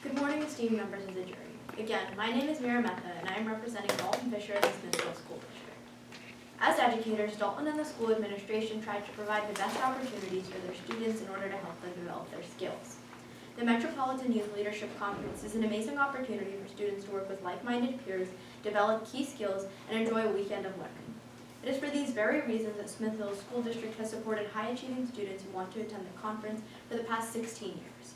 Good morning, esteemed members of the jury. Again, my name is Mira and I am representing Dalton Fisher in the Smithfield School District. As educators, Dalton and the school administration tried to provide the best opportunities for their students in order to help them develop their skills. The Metropolitan Youth Leadership Conference is an amazing opportunity for students to work with like-minded peers, develop key skills, and enjoy a weekend of learning. It is for these very reasons that Smithfield School District has supported high-achieving students who want to attend the conference for the past 16 years.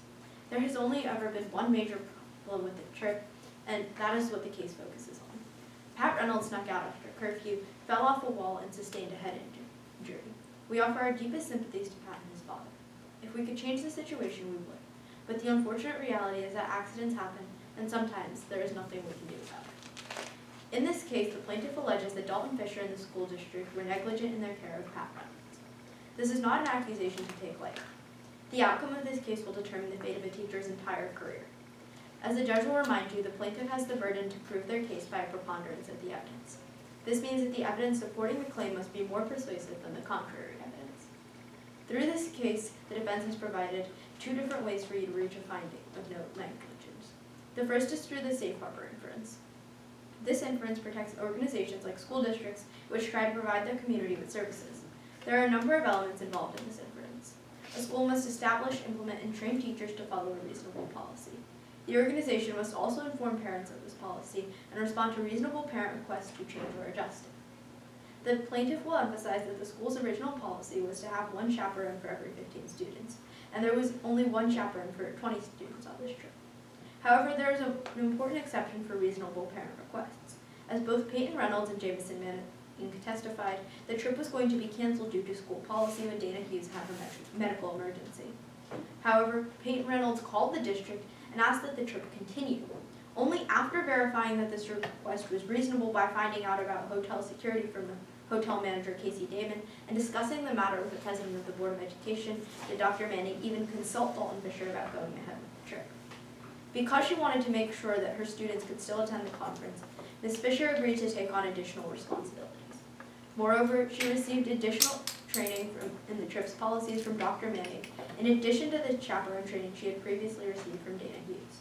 There has only ever been one major problem with the trip, and that is what the case focuses on. Pat Reynolds snuck out after curfew, fell off a wall, and sustained a head injury. We offer our deepest sympathies to Pat and his father. If we could change the situation, we would. But the unfortunate reality is that accidents happen, and sometimes there is nothing we can do about it. In this case, the plaintiff alleges that Dalton Fisher and the school district were negligent in their care of Pat Reynolds. This is not an accusation to take lightly. The outcome of this case will determine the fate of a teacher's entire career. As the judge will remind you, the plaintiff has the burden to prove their case by a preponderance of the evidence. This means that the evidence supporting the claim must be more persuasive than the contrary evidence. Through this case, the defense has provided two different ways for you to reach a finding of no negligence. The first is through the safe harbor inference. This inference protects organizations like school districts which try to provide their community with services. There are a number of elements involved in this inference. A school must establish, implement, and train teachers to follow a reasonable policy. The organization must also inform parents of this policy and respond to reasonable parent requests to change or adjust it. The plaintiff will emphasize that the school's original policy was to have one chaperone for every 15 students, and there was only one chaperone for 20 students on this trip. However, there is an important exception for reasonable parent requests. As both Peyton Reynolds and Jameson Manning testified, the trip was going to be canceled due to school policy when Dana Hughes had a medical emergency. However, Peyton Reynolds called the district and asked that the trip continue. Only after verifying that this request was reasonable by finding out about hotel security from the hotel manager, Casey Damon, and discussing the matter with the president of the Board of Education, did Dr. Manning even consult Dalton Fisher about going ahead with the trip. Because she wanted to make sure that her students could still attend the conference, Ms. Fisher agreed to take on additional responsibilities. Moreover, she received additional training in the trip's policies from Dr. Manning, in addition to the chaperone training she had previously received from Dana Hughes.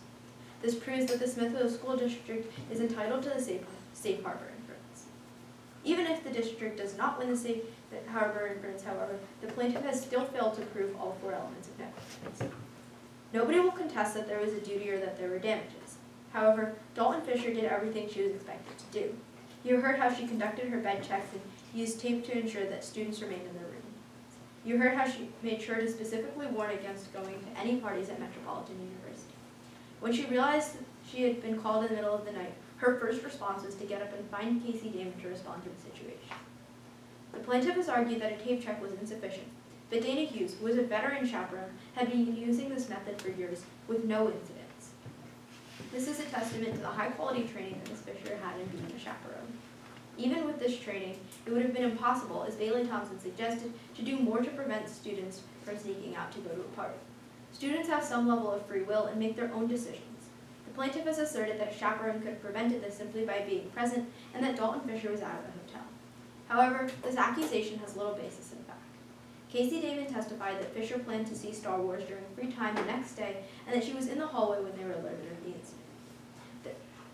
This proves that the Smithfield School District is entitled to the safe harbor inference. Even if the district does not win the safe harbor inference, however, the plaintiff has still failed to prove all four elements of negligence. Nobody will contest that there was a duty or that there were damages. However, Dalton Fisher did everything she was expected to do. You heard how she conducted her bed checks and used tape to ensure that students remained in their room. You heard how she made sure to specifically warn against going to any parties at Metropolitan University. When she realized she had been called in the middle of the night, her first response was to get up and find Casey Damon to respond to the situation. The plaintiff has argued that a tape check was insufficient, but Dana Hughes, who was a veteran chaperone, had been using this method for years with no incidents. This is a testament to the high-quality training that Ms. Fisher had in being a chaperone. Even with this training, it would have been impossible, as Bailey Thompson suggested, to do more to prevent students from sneaking out to go to a party. Students have some level of free will and make their own decisions. The plaintiff has asserted that chaperone could have prevented this simply by being present and that Dalton Fisher was out of the hotel. However, this accusation has little basis in fact. Casey Damon testified that Fisher planned to see Star Wars during free time the next day and that she was in the hallway when they were alerted of the incident.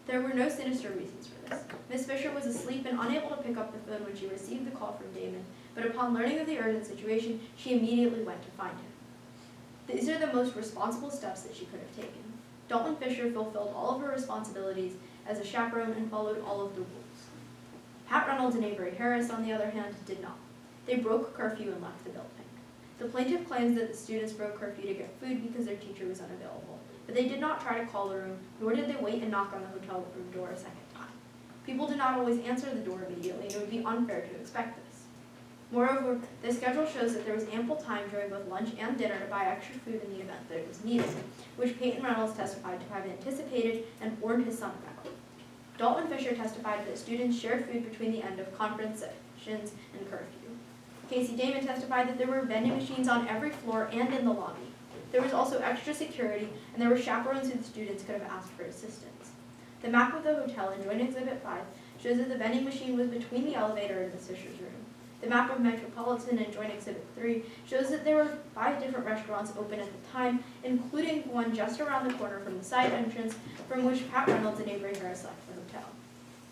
There were no sinister reasons for this. Ms. Fisher was asleep and unable to pick up the phone when she received the call from Damon, but upon learning of the urgent situation, she immediately went to find him. These are the most responsible steps that she could have taken. Dalton Fisher fulfilled all of her responsibilities as a chaperone and followed all of the rules. Pat Reynolds and Avery Harris, on the other hand, did not. They broke curfew and left the building. The plaintiff claims that the students broke curfew to get food because their teacher was unavailable, but they did not try to call the room, nor did they wait and knock on the hotel room door a second time. People do not always answer the door immediately, and it would be unfair to expect this. Moreover, the schedule shows that there was ample time during both lunch and dinner to buy extra food in the event that it was needed, which Peyton Reynolds testified to have anticipated and warned his son about. Dalton Fisher testified that students shared food between the end of conference sessions and curfew. Casey Damon testified that there were vending machines on every floor and in the lobby. There was also extra security, and there were chaperones who the students could have asked for assistance. The map of the hotel in Joint Exhibit 5 shows that the vending machine was between the elevator and Ms. Fisher's room. The map of Metropolitan and Joint Exhibit 3 shows that there were 5 different restaurants open at the time, including one just around the corner from the side entrance, from which Pat Reynolds and Avery Harris left the hotel.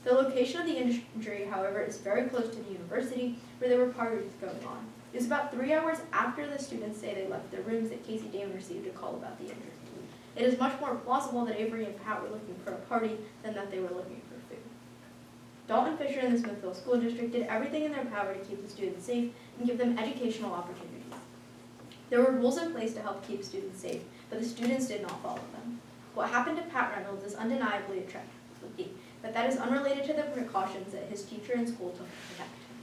The location of the injury, however, is very close to the university, where there were parties going on. It was about 3 hours after the students say they left their rooms that Casey Damon received a call about the injury. It is much more plausible that Avery and Pat were looking for a party than that they were looking for food. Dalton Fisher and the Smithville School District did everything in their power to keep the students safe and give them educational opportunities. There were rules in place to help keep students safe, but the students did not follow them. What happened to Pat Reynolds is undeniably a tragedy, but that is unrelated to the precautions that his teacher and school took to protect him.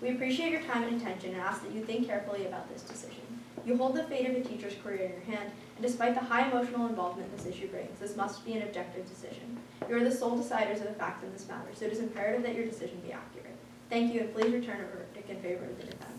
We appreciate your time and attention and ask that you think carefully about this decision. You hold the fate of a teacher's career in your hand, and despite the high emotional involvement this issue brings, this must be an objective decision. You are the sole deciders of the facts in this matter, so it is imperative that your decision be accurate. Thank you, and please return a verdict in favor of the defendant.